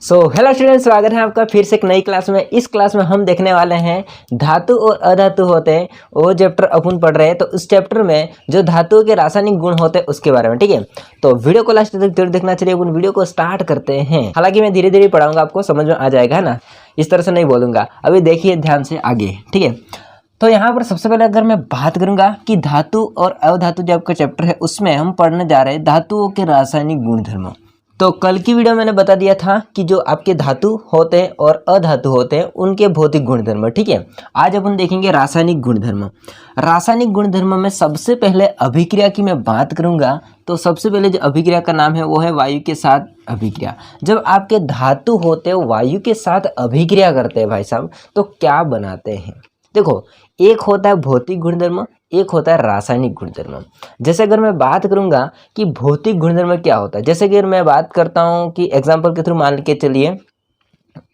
So hello students, स्वागत है आपका फिर से एक नई क्लास में। इस क्लास में हम देखने वाले हैं धातु और अधातु होते हैं, वो चैप्टर अपन पढ़ रहे हैं। तो उस चैप्टर में जो धातुओं के रासायनिक गुण होते हैं उसके बारे में, ठीक है। तो वीडियो को लास्ट तक जरूर देखना चाहिए। अपन वीडियो को स्टार्ट करते हैं। हालांकि मैं धीरे धीरे पढ़ाऊंगा, आपको समझ में आ जाएगा, है ना। इस तरह से नहीं बोलूंगा। अभी देखिए ध्यान से आगे, ठीक है। तो यहाँ पर सबसे पहले अगर मैं बात करूंगा कि धातु और अधातु जो आपका चैप्टर है उसमें हम पढ़ने जा रहे हैं धातुओं के रासायनिक गुणधर्म। तो कल की वीडियो मैंने बता दिया था कि जो आपके धातु होते हैं और अधातु होते हैं उनके भौतिक गुणधर्म, ठीक है। आज अपन देखेंगे रासायनिक गुणधर्म। रासायनिक गुणधर्म में सबसे पहले अभिक्रिया की मैं बात करूंगा। तो सबसे पहले जो अभिक्रिया का नाम है वो है वायु के साथ अभिक्रिया। जब आपके धातु होते हैं वायु के साथ अभिक्रिया करते हैं भाई साहब, तो क्या बनाते हैं। देखो, एक होता है भौतिक गुणधर्म, एक होता है रासायनिक गुणधर्म। जैसे अगर मैं बात करूंगा कि भौतिक गुणधर्म क्या होता है, जैसे कि मैं बात करता हूं कि एग्जांपल के थ्रू मान के चलिए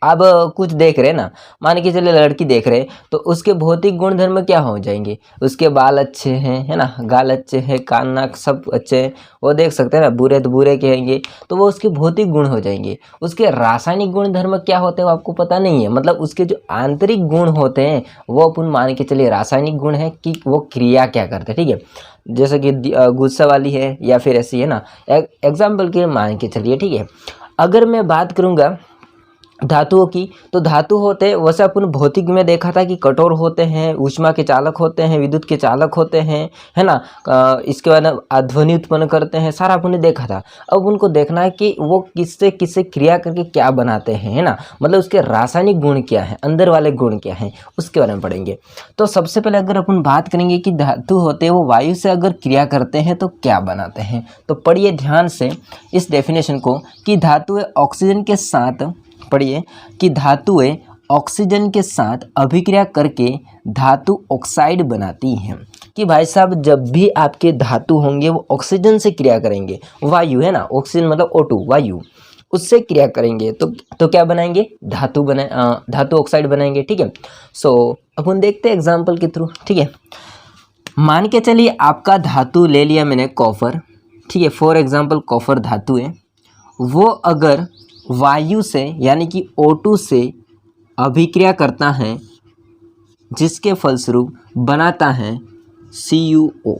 आप कुछ देख रहे हैं ना, मान के चलिए लड़की देख रहे, तो उसके भौतिक गुणधर्म क्या हो जाएंगे। उसके बाल अच्छे हैं, है ना, गाल अच्छे हैं, कान नाक सब अच्छे हैं, वो देख सकते हैं ना। बुरे तो बुरे कहेंगे, तो वो उसके भौतिक गुण हो जाएंगे। उसके रासायनिक गुणधर्म क्या होते हैं वो आपको पता नहीं है। मतलब उसके जो आंतरिक गुण होते हैं वो अपन मान के चलिए रासायनिक गुण है कि वो क्रिया क्या करते हैं, ठीक है। जैसे कि गुस्सा वाली है या फिर ऐसी है ना, एग्जाम्पल के मान के चलिए, ठीक है। अगर मैं बात करूँगा धातुओं की, तो धातु होते हैं वैसे अपन भौतिक में देखा था कि कठोर होते हैं, ऊष्मा के चालक होते हैं, विद्युत के चालक होते हैं, है ना। इसके बाद ध्वनि उत्पन्न करते हैं, सारा अपन ने देखा था। अब उनको देखना है कि वो किससे किससे क्रिया करके क्या बनाते हैं, है ना। मतलब उसके रासायनिक गुण क्या है, अंदर वाले गुण क्या हैं, उसके बारे में पढ़ेंगे। तो सबसे पहले अगर अपन बात करेंगे कि धातु होते हैं वो वायु से अगर क्रिया करते हैं तो क्या बनाते हैं, तो पढ़िए ध्यान से इस डेफिनेशन को कि धातुएं ऑक्सीजन के साथ, पढ़िए कि धातुएं ऑक्सीजन के साथ अभिक्रिया करके धातु ऑक्साइड बनाती हैं। कि भाई साहब जब भी आपके धातु होंगे वो ऑक्सीजन से क्रिया करेंगे, वायु है ना, ऑक्सीजन मतलब O2 वायु, उससे क्रिया करेंगे तो क्या बनाएंगे, धातु ऑक्साइड बनाएंगे, ठीक है। सो अपन देखते हैं एग्जाम्पल के थ्रू, ठीक है। मान के चलिए आपका धातु ले लिया मैंने कॉपर, ठीक है। फॉर एग्जाम्पल कॉपर धातु है, वो अगर वायु से यानी कि O2 से अभिक्रिया करता है जिसके फलस्वरूप बनाता है CuO,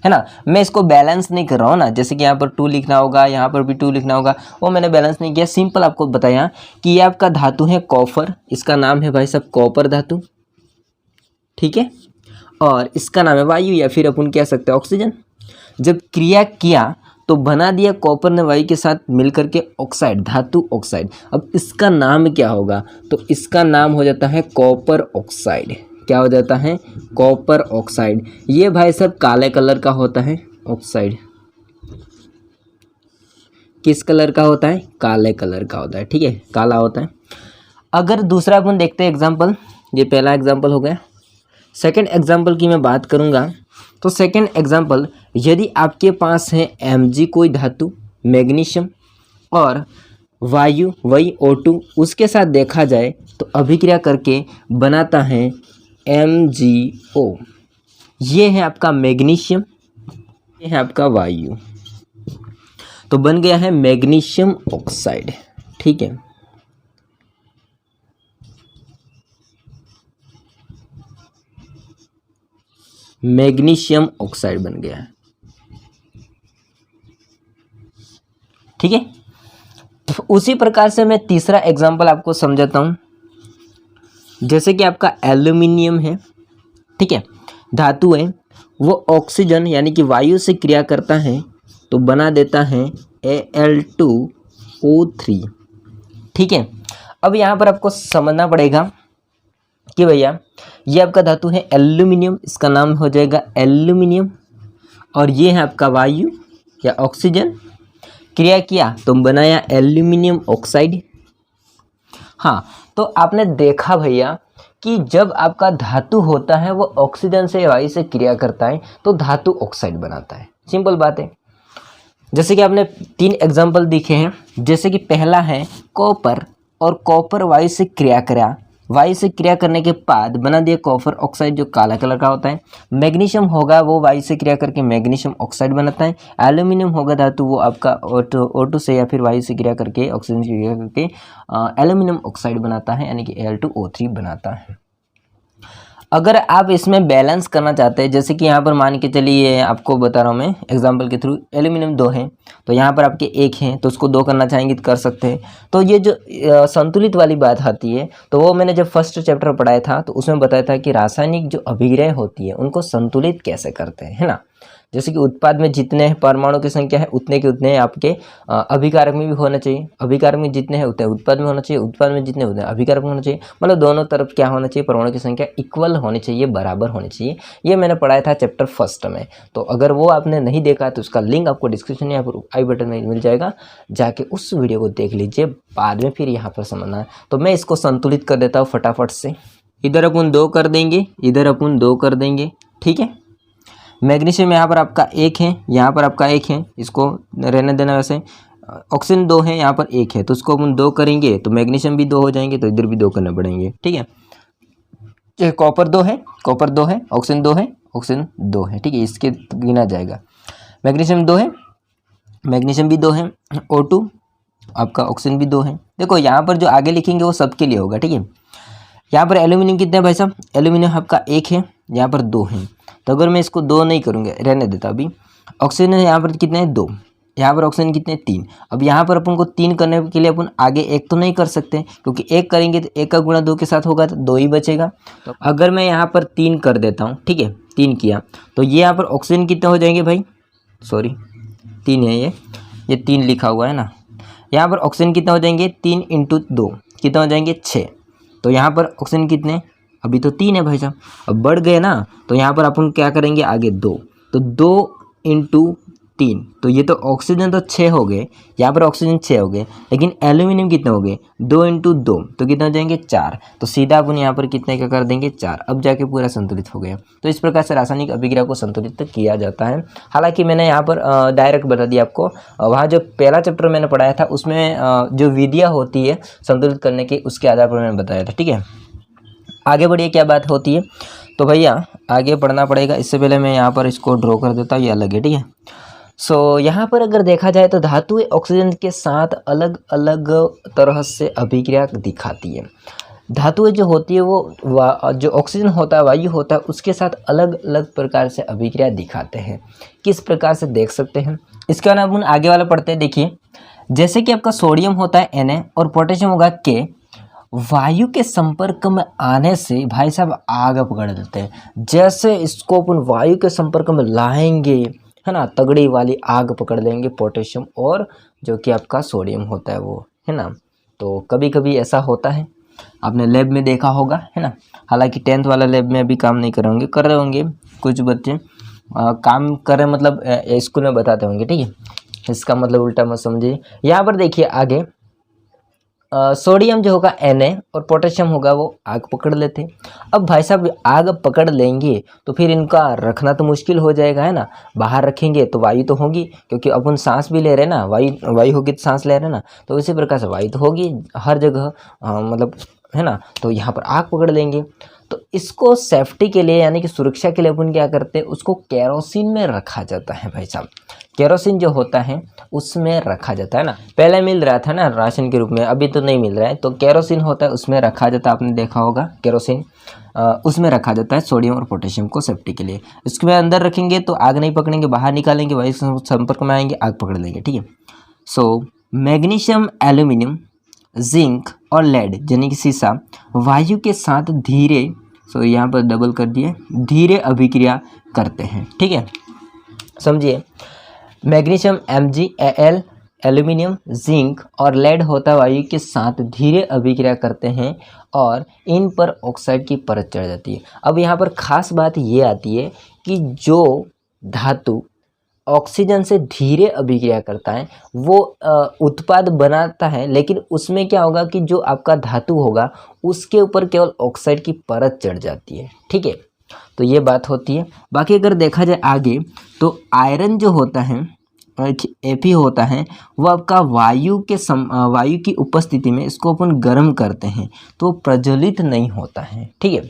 है ना। मैं इसको बैलेंस नहीं कर रहा हूँ ना, जैसे कि यहाँ पर 2 लिखना होगा, यहाँ पर भी 2 लिखना होगा, वो मैंने बैलेंस नहीं किया। सिंपल आपको बताया कि ये आपका धातु है कॉपर, इसका नाम है भाई साहब कॉपर धातु, ठीक है। और इसका नाम है वायु या फिर अपन कह सकते हैं ऑक्सीजन। जब क्रिया किया तो बना दिया कॉपर ने वायु के साथ मिलकर के ऑक्साइड, धातु ऑक्साइड। अब इसका नाम क्या होगा, तो इसका नाम हो जाता है कॉपर ऑक्साइड। क्या हो जाता है, कॉपर ऑक्साइड। ये भाई साहब काले कलर का होता है ऑक्साइड। किस कलर का होता है, काले कलर का होता है, ठीक है, काला होता है। अगर दूसरा अपन देखते हैं एग्जाम्पल, ये पहला एग्जाम्पल हो गया। सेकेंड एग्जाम्पल की मैं बात करूँगा तो सेकेंड एग्जाम्पल, यदि आपके पास है Mg कोई धातु, मैग्नीशियम और वायु वही O2, उसके साथ देखा जाए तो अभिक्रिया करके बनाता है MgO। ये है आपका मैग्नीशियम, ये है आपका वायु, तो बन गया है मैग्नीशियम ऑक्साइड, ठीक है। मैग्नीशियम ऑक्साइड बन गया है, ठीक है। उसी प्रकार से मैं तीसरा एग्जांपल आपको समझाता हूं। जैसे कि आपका एल्यूमिनियम है, ठीक है, धातु है, वो ऑक्सीजन यानी कि वायु से क्रिया करता है तो बना देता है Al2O3, ठीक है। अब यहाँ पर आपको समझना पड़ेगा कि भैया ये आपका धातु है एल्यूमिनियम, इसका नाम हो जाएगा एल्यूमिनियम, और ये है आपका वायु या ऑक्सीजन, क्रिया किया तो बनाया एल्यूमिनियम ऑक्साइड। हाँ, तो आपने देखा भैया कि जब आपका धातु होता है वो ऑक्सीजन से वायु से क्रिया करता है तो धातु ऑक्साइड बनाता है। सिंपल बात है। जैसे कि आपने 3 एग्जाम्पल दिखे हैं। जैसे कि पहला है कॉपर, और कॉपर वायु से क्रिया करा, वायु से क्रिया करने के बाद बना दिया कॉपर ऑक्साइड जो काला कलर का होता है। मैग्नीशियम होगा वो वायु से क्रिया करके मैग्नीशियम ऑक्साइड बनाता है। एल्यूमिनियम होगा धातु वो आपका O2 से या फिर वायु से क्रिया करके ऑक्सीजन से क्रिया करके एल्यूमिनियम ऑक्साइड बनाता है, यानी कि Al2O3 बनाता है। अगर आप इसमें बैलेंस करना चाहते हैं, जैसे कि यहाँ पर मान के चलिए आपको बता रहा हूँ मैं एग्जांपल के थ्रू, एल्यूमिनियम 2 है तो यहाँ पर आपके 1 हैं तो उसको 2 करना चाहेंगे तो कर सकते हैं। तो ये जो संतुलित वाली बात आती है तो वो मैंने जब फर्स्ट चैप्टर पढ़ाया था तो उसमें बताया था कि रासायनिक जो अभिक्रिया होती है उनको संतुलित कैसे करते हैं, है ना। जैसे कि उत्पाद में जितने परमाणु की संख्या है उतने के उतने आपके अभिकारक में भी होना चाहिए, अभिकारक में जितने हैं उतने उत्पाद में होना चाहिए, उत्पाद में जितने उतने अभिकारक में होना चाहिए, मतलब दोनों तरफ क्या होना चाहिए, परमाणु की संख्या इक्वल होनी चाहिए, बराबर होनी चाहिए। ये मैंने पढ़ाया था चैप्टर फर्स्ट में। तो अगर वो आपने नहीं देखा तो उसका लिंक आपको डिस्क्रिप्शन या फिर आई बटन में मिल जाएगा, जाके उस वीडियो को देख लीजिए, बाद में फिर यहाँ पर समझना है। तो मैं इसको संतुलित कर देता हूँ फटाफट से। इधर अपन 2 कर देंगे, इधर अपन 2 कर देंगे, ठीक है। मैग्नीशियम यहाँ पर आपका 1 है, यहाँ पर आपका 1 है, इसको रहने देना। वैसे ऑक्सीजन 2 है, यहाँ पर 1 है, तो उसको अपन 2 करेंगे तो मैग्नीशियम भी 2 हो जाएंगे, तो इधर भी 2 करने पड़ेंगे, ठीक है। कॉपर 2 है, कॉपर 2 है, ऑक्सीजन 2 है, ऑक्सीजन 2 है, ठीक है, इसके गिना जाएगा। मैग्नीशियम 2 है, मैग्नीशियम भी 2 है, O2 आपका ऑक्सीजन भी 2 है। देखो यहाँ पर जो आगे लिखेंगे वो सबके लिए होगा, ठीक है। यहाँ पर एल्यूमिनियम कितने हैं भाई साहब, एल्यूमिनियम आपका 1 है, यहाँ पर 2 है, तो अगर मैं इसको 2 नहीं करूँगा, रहने देता अभी। ऑक्सीजन यहाँ पर कितने हैं, 2, यहाँ पर ऑक्सीजन कितने, 3। अब यहाँ पर अपन को 3 करने के लिए अपन आगे 1 तो नहीं कर सकते, क्योंकि 1 करेंगे तो 1 का गुणा 2 के साथ होगा तो 2 ही बचेगा। तो अगर मैं यहाँ पर 3 कर देता हूँ, ठीक है, 3 किया तो ये यहाँ पर ऑक्सीजन कितने हो जाएंगे भाई, सॉरी 3 है ये 3 लिखा हुआ है ना। यहाँ पर ऑक्सीजन कितना हो जाएंगे, 3 × 2 कितना हो जाएंगे, 6। तो यहाँ पर ऑक्सीजन कितने, अभी तो 3 है भाई साहब, अब बढ़ गए ना, तो यहाँ पर अपन क्या करेंगे आगे 2, तो 2 × 3, तो ये तो ऑक्सीजन तो 6 हो गए, यहाँ पर ऑक्सीजन 6 हो गए, लेकिन एल्यूमिनियम कितने हो गए, 2 × 2 तो कितना हो जाएंगे, 4। तो सीधा अपन यहाँ पर कितने का कर देंगे, 4। अब जाके पूरा संतुलित हो गया। तो इस प्रकार से रासायनिक अभिक्रिया को संतुलित किया जाता है। हालांकि मैंने यहाँ पर डायरेक्ट बता दिया आपको, वहाँ जो पहला चैप्टर मैंने पढ़ाया था उसमें जो विधियाँ होती है संतुलित करने की उसके आधार पर मैंने बताया था, ठीक है। आगे बढ़िए, क्या बात होती है, तो भैया आगे पढ़ना पड़ेगा। इससे पहले मैं यहाँ पर इसको ड्रॉ कर देता हूँ, ये अलग है, ठीक है। सो यहाँ पर अगर देखा जाए तो धातुएं ऑक्सीजन के साथ अलग अलग तरह से अभिक्रिया दिखाती है। धातुएं जो होती है वो जो ऑक्सीजन होता है, वायु होता है, उसके साथ अलग अलग प्रकार से अभिक्रिया दिखाते हैं। किस प्रकार से देख सकते हैं, इसके बाद अपन आगे वाला पढ़ते हैं। देखिए, जैसे कि आपका सोडियम होता है Na और पोटेशियम होगा K, वायु के संपर्क में आने से भाई साहब आग पकड़ लेते हैं। जैसे इसको अपन वायु के संपर्क में लाएंगे, है ना, तगड़ी वाली आग पकड़ लेंगे पोटेशियम और जो कि आपका सोडियम होता है वो, है ना। तो कभी कभी ऐसा होता है, आपने लैब में देखा होगा, है ना। हालांकि 10th वाला लैब में अभी काम नहीं कर रहे होंगे कुछ बच्चे, काम कर रहे मतलब स्कूल में बताते होंगे, ठीक है। इसका मतलब उल्टा मत समझिए। यहाँ पर देखिए आगे सोडियम जो होगा Na और पोटेशियम होगा वो आग पकड़ लेते हैं। अब भाई साहब आग पकड़ लेंगे तो फिर इनका रखना तो मुश्किल हो जाएगा, है ना। बाहर रखेंगे तो वायु तो होगी, क्योंकि अपन सांस भी ले रहे हैं ना, वायु होगी तो सांस ले रहे हैं ना, तो इसी प्रकार से वायु तो होगी हर जगह, मतलब, है ना। तो यहाँ पर आग पकड़ लेंगे, तो इसको सेफ्टी के लिए यानी कि सुरक्षा के लिए अपन क्या करते हैं, उसको केरोसिन में रखा जाता है भाई साहब। केरोसिन जो होता है उसमें रखा जाता है ना, पहले मिल रहा था ना राशन के रूप में, अभी तो नहीं मिल रहा है, तो केरोसिन होता है उसमें रखा जाता है। आपने देखा होगा केरोसिन, उसमें रखा जाता है सोडियम और पोटेशियम को सेफ्टी के लिए। इसके बाद अंदर रखेंगे तो आग नहीं पकड़ेंगे, बाहर निकालेंगे वायु संपर्क में आएंगे आग पकड़ लेंगे, ठीक है। सो मैग्नीशियम, एल्यूमिनियम, जिंक और लेड यानी कि सीसा वायु के साथ धीरे, सो यहाँ पर डबल कर दिए, धीरे अभिक्रिया करते हैं, ठीक है। समझिए, मैग्नीशियम Mg, एल्यूमिनियम, जिंक और लेड होता वायु के साथ धीरे अभिक्रिया करते हैं और इन पर ऑक्साइड की परत चढ़ जाती है। अब यहाँ पर खास बात ये आती है कि जो धातु ऑक्सीजन से धीरे अभिक्रिया करता है वो उत्पाद बनाता है, लेकिन उसमें क्या होगा कि जो आपका धातु होगा उसके ऊपर केवल ऑक्साइड की परत चढ़ जाती है, ठीक है। तो ये बात होती है। बाकी अगर देखा जाए आगे तो आयरन जो होता है Fe होता है वो आपका वायु की उपस्थिति में इसको अपन गर्म करते हैं तो प्रज्वलित नहीं होता है। ठीक है,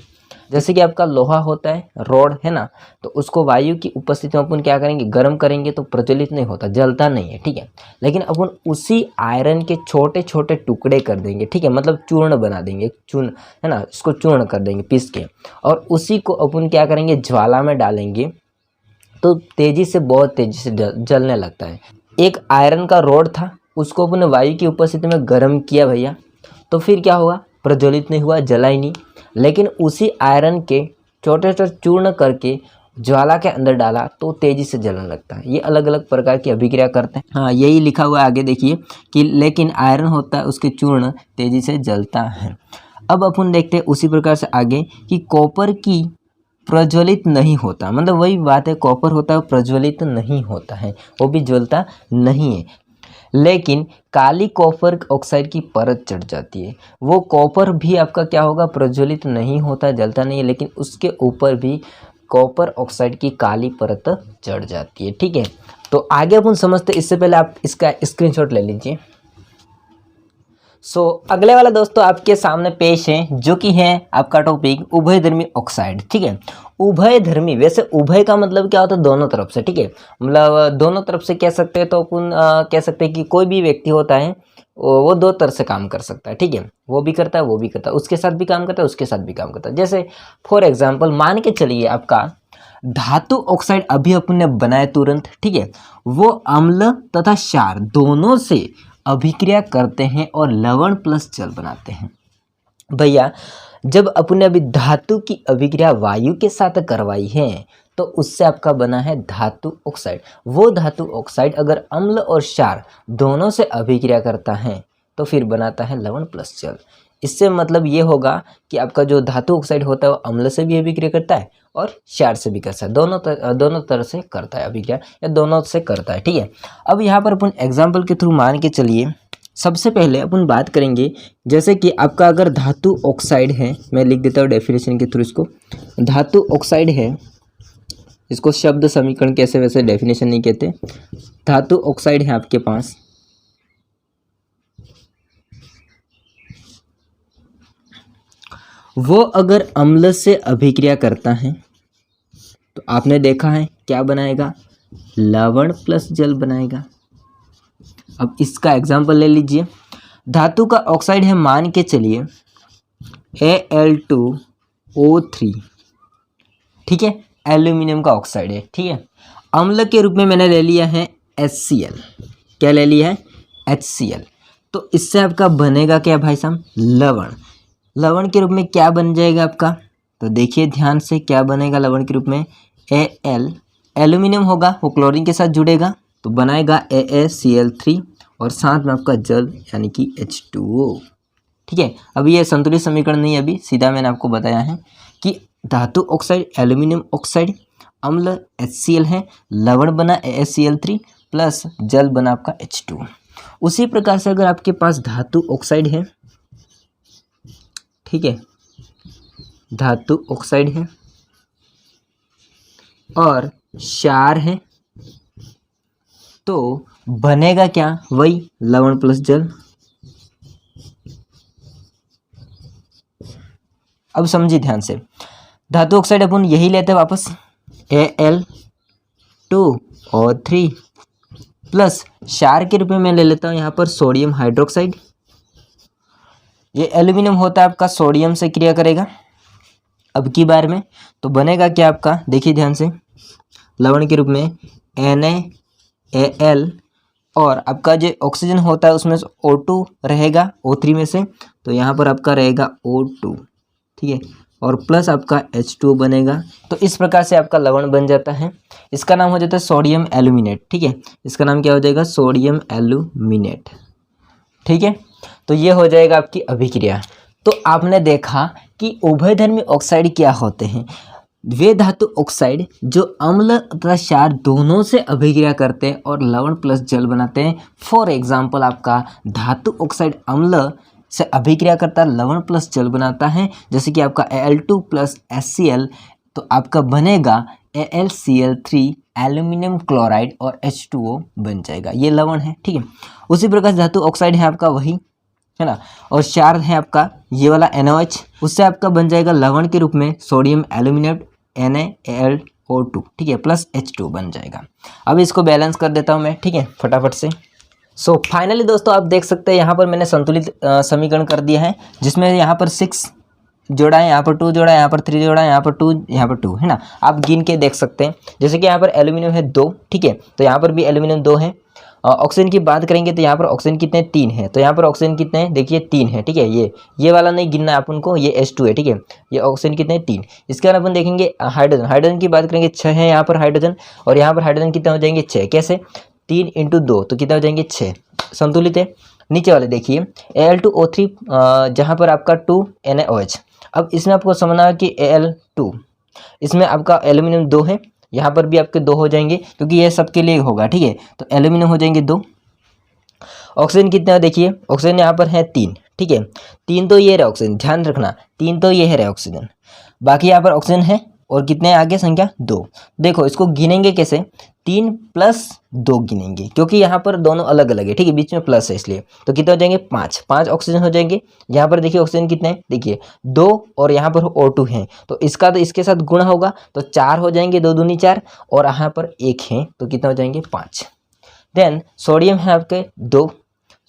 जैसे कि आपका लोहा होता है, रॉड है ना, तो उसको वायु की उपस्थिति में अपन क्या करेंगे, गर्म करेंगे तो प्रज्वलित नहीं होता, जलता नहीं है। ठीक है, लेकिन अपन उसी आयरन के छोटे छोटे टुकड़े कर देंगे। ठीक है, मतलब चूर्ण बना देंगे, चूर्ण है ना, इसको चूर्ण कर देंगे पीस के, और उसी को अपन क्या करेंगे, ज्वाला में डालेंगे तो तेजी से, बहुत तेजी से जलने लगता है। एक आयरन का रॉड था, उसको अपने वायु की उपस्थिति में गर्म किया भैया, तो फिर क्या हुआ, प्रज्वलित नहीं हुआ, जला ही नहीं। लेकिन उसी आयरन के छोटे छोटे चूर्ण करके ज्वाला के अंदर डाला तो तेजी से जलने लगता है। ये अलग अलग प्रकार की अभिक्रिया करते हैं। हाँ, यही लिखा हुआ है आगे देखिए कि लेकिन आयरन होता है उसके चूर्ण तेजी से जलता है। अब अपन देखते हैं उसी प्रकार से आगे कि कॉपर की प्रज्वलित नहीं होता, मतलब वही बात है, कॉपर होता है प्रज्वलित नहीं होता है, वो भी ज्वलता नहीं है। लेकिन काली कॉपर ऑक्साइड की परत चढ़ जाती है, वो कॉपर भी आपका क्या होगा, प्रज्वलित नहीं होता, जलता नहीं है, लेकिन उसके ऊपर भी कॉपर ऑक्साइड की काली परत चढ़ जाती है। ठीक है, तो आगे अपन समझते, इससे पहले आप इसका स्क्रीनशॉट ले लीजिए। अगले वाला दोस्तों आपके सामने पेश है, जो कि है आपका टॉपिक उभयधर्मी ऑक्साइड। ठीक है, उभयधर्मी, वैसे उभय का मतलब क्या होता है, दोनों तरफ से। ठीक है, मतलब दोनों तरफ से कह सकते हैं, तो अपन कह सकते हैं कि कोई भी व्यक्ति होता है वो दो तरह से काम कर सकता है। ठीक है, वो भी करता है, वो भी करता है, उसके साथ भी काम करता है, उसके साथ भी काम करता है। जैसे फॉर एग्जाम्पल मान के चलिए आपका धातु ऑक्साइड अभी अपन ने बनाया तुरंत। ठीक है, वो अम्ल तथा क्षार दोनों से अभिक्रिया करते हैं और लवण प्लस जल बनाते हैं। भैया जब अपन ने अभी धातु की अभिक्रिया वायु के साथ करवाई है तो उससे आपका बना है धातु ऑक्साइड। वो धातु ऑक्साइड अगर अम्ल और क्षार दोनों से अभिक्रिया करता है तो फिर बनाता है लवण प्लस जल। इससे मतलब ये होगा कि आपका जो धातु ऑक्साइड होता है वो अम्ल से भी अभिक्रिया करता है और क्षार से भी करता है, दोनों तरह से करता है अभिक्रिया, या दोनों से करता है। ठीक है, अब यहाँ पर अपन एग्जाम्पल के थ्रू मान के चलिए। सबसे पहले अपन बात करेंगे, जैसे कि आपका अगर धातु ऑक्साइड है, मैं लिख देता हूँ डेफिनेशन के थ्रू इसको। धातु ऑक्साइड है, इसको शब्द समीकरण कैसे वैसे डेफिनेशन नहीं कहते। धातु ऑक्साइड है आपके पास, वो अगर अम्ल से अभिक्रिया करता है तो आपने देखा है क्या बनाएगा, लवण प्लस जल बनाएगा। अब इसका एग्जाम्पल ले लीजिए। धातु का ऑक्साइड है, मान के चलिए Al2O3। ठीक है, एल्यूमिनियम का ऑक्साइड है। ठीक है, अम्ल के रूप में मैंने ले लिया है HCl। क्या ले लिया है, HCl। तो इससे आपका बनेगा क्या भाई साहब, लवण। लवण के रूप में क्या बन जाएगा आपका, तो देखिए ध्यान से, क्या बनेगा लवण के रूप में, Al, एल्यूमिनियम होगा, वो क्लोरीन के साथ जुड़ेगा तो बनाएगा AaCl3 और साथ में आपका जल यानी कि H2O। ठीक है, अभी ये संतुलित समीकरण नहीं है, अभी सीधा मैंने आपको बताया है कि धातु ऑक्साइड एल्यूमिनियम ऑक्साइड, अम्ल HCl है, लवण बना AaCl3 प्लस जल बना आपका H2O। उसी प्रकार से अगर आपके पास धातु ऑक्साइड है, ठीक है, धातु ऑक्साइड है और क्षार है, तो बनेगा क्या, वही लवण प्लस जल। अब समझिए ध्यान से, धातु ऑक्साइड अपन यही लेते हैं वापस, Al2O3 प्लस क्षार के रूप में मैं ले लेता हूँ यहाँ पर सोडियम हाइड्रोक्साइड। ये एल्यूमिनियम होता है आपका, सोडियम से क्रिया करेगा अब की बार में, तो बनेगा क्या आपका, देखिए ध्यान से, लवण के रूप में NaAl और आपका जो ऑक्सीजन होता है उसमें O2 रहेगा O3 में से, तो यहाँ पर आपका रहेगा O2। ठीक है, और प्लस आपका H2O बनेगा। तो इस प्रकार से आपका लवण बन जाता है। इसका नाम हो जाता है सोडियम एल्यूमिनेट। ठीक है, इसका नाम क्या हो जाएगा, सोडियम एल्यूमिनेट। ठीक है, तो ये हो जाएगा आपकी अभिक्रिया। तो आपने देखा कि उभयधर्मी ऑक्साइड क्या होते हैं, वे धातु ऑक्साइड जो अम्ल तथा क्षार दोनों से अभिक्रिया करते हैं और लवण प्लस जल बनाते हैं। फॉर एग्जाम्पल आपका धातु ऑक्साइड अम्ल से अभिक्रिया करता है, लवण प्लस जल बनाता है, जैसे कि आपका Al2 प्लस HCl, तो आपका बनेगा AlCl3 एल्यूमिनियम क्लोराइड और H2O बन जाएगा, ये लवण है, ठीक है। उसी प्रकार धातु ऑक्साइड है आपका वही, है ना, और क्षार है आपका ये वाला NaOH, उससे आपका बन जाएगा लवण के रूप में सोडियम एल्यूमिनेट NaLO2, ठीक है, प्लस H2 बन जाएगा। अब इसको बैलेंस कर देता हूँ मैं, ठीक है, फटाफट से। सो फाइनली दोस्तों आप देख सकते हैं यहाँ पर मैंने संतुलित समीकरण कर दिया है, जिसमें यहाँ पर 6 जोड़ा है, यहाँ पर 2 जोड़ा है, यहाँ पर 3 जोड़ा है, यहाँ पर 2, यहाँ पर 2, है ना। आप गिन के देख सकते हैं, जैसे कि यहाँ पर एल्यूमिनियम है 2, ठीक है, तो यहाँ पर भी एल्यूमिनियम 2 है। ऑक्सीजन की बात करेंगे तो यहाँ पर ऑक्सीजन कितने 3 है, तो यहाँ पर ऑक्सीजन कितने हैं देखिए 3 है, ठीक है। ये वाला नहीं गिनना है अपन को, ये H2 है, ठीक है। ये ऑक्सीजन कितने 3। इसके बाद अपन देखेंगे हाइड्रोजन की बात करेंगे 6 है यहाँ पर हाइड्रोजन, और यहाँ पर हाइड्रोजन कितने हो जाएंगे 6, कैसे 3 × 2 तो कितने हो जाएंगे 6, संतुलित है। नीचे वाले देखिए Al2O3 जहाँ पर आपका 2 NaOH। अब इसमें आपको समझना है कि Al2 इसमें आपका एल्यूमिनियम 2 है, यहाँ पर भी आपके 2 हो जाएंगे क्योंकि ये सबके लिए होगा, ठीक है। तो एल्यूमिनियम हो जाएंगे 2। ऑक्सीजन कितना है देखिए, ऑक्सीजन यहाँ पर है 3, ठीक है, 3 तो ये रहे ऑक्सीजन, ध्यान रखना 3 तो ये है रहे ऑक्सीजन, बाकी यहाँ पर ऑक्सीजन है और कितने आगे संख्या 2। देखो इसको गिनेंगे कैसे, 3 + 2 गिनेंगे क्योंकि यहाँ पर दोनों अलग अलग है, ठीक है, बीच में प्लस है इसलिए। तो कितने हो जाएंगे 5 ऑक्सीजन हो जाएंगे। यहाँ पर देखिए ऑक्सीजन कितने हैं देखिए 2, और यहाँ पर O2 है, तो इसका तो इसके साथ गुणा होगा तो 4 हो जाएंगे, 2 दूनी 4, और यहाँ पर 1 है तो कितने हो जाएंगे 5। देन सोडियम है आपके 2,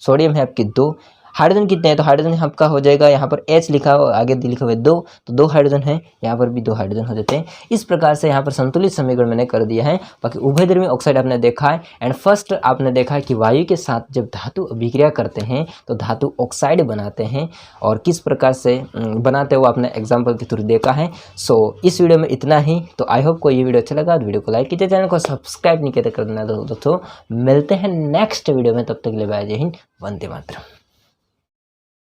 सोडियम है आपके 2। हाइड्रोजन कितने हैं, तो हाइड्रोजन आपका हो जाएगा, यहाँ पर H लिखा हो आगे लिखा हुआ है 2, तो 2 हाइड्रोजन है, यहाँ पर भी 2 हाइड्रोजन हो जाते हैं। इस प्रकार से यहाँ पर संतुलित समीकरण मैंने कर दिया है। बाकी उभयधर्मी ऑक्साइड आपने देखा है, एंड फर्स्ट आपने देखा है कि वायु के साथ जब धातु अभिक्रिया करते हैं तो धातु ऑक्साइड बनाते हैं, और किस प्रकार से बनाते हुए आपने एग्जाम्पल के थ्रू देखा है। सो इस वीडियो में इतना ही। तो आई होप को ये वीडियो अच्छा लगा, वीडियो को लाइक कीजिए, चैनल को सब्सक्राइब नहीं किया कर देना दोस्तों। मिलते हैं नेक्स्ट वीडियो में, तब तक के लिए बाय, जय हिंद, वंदे मातरम।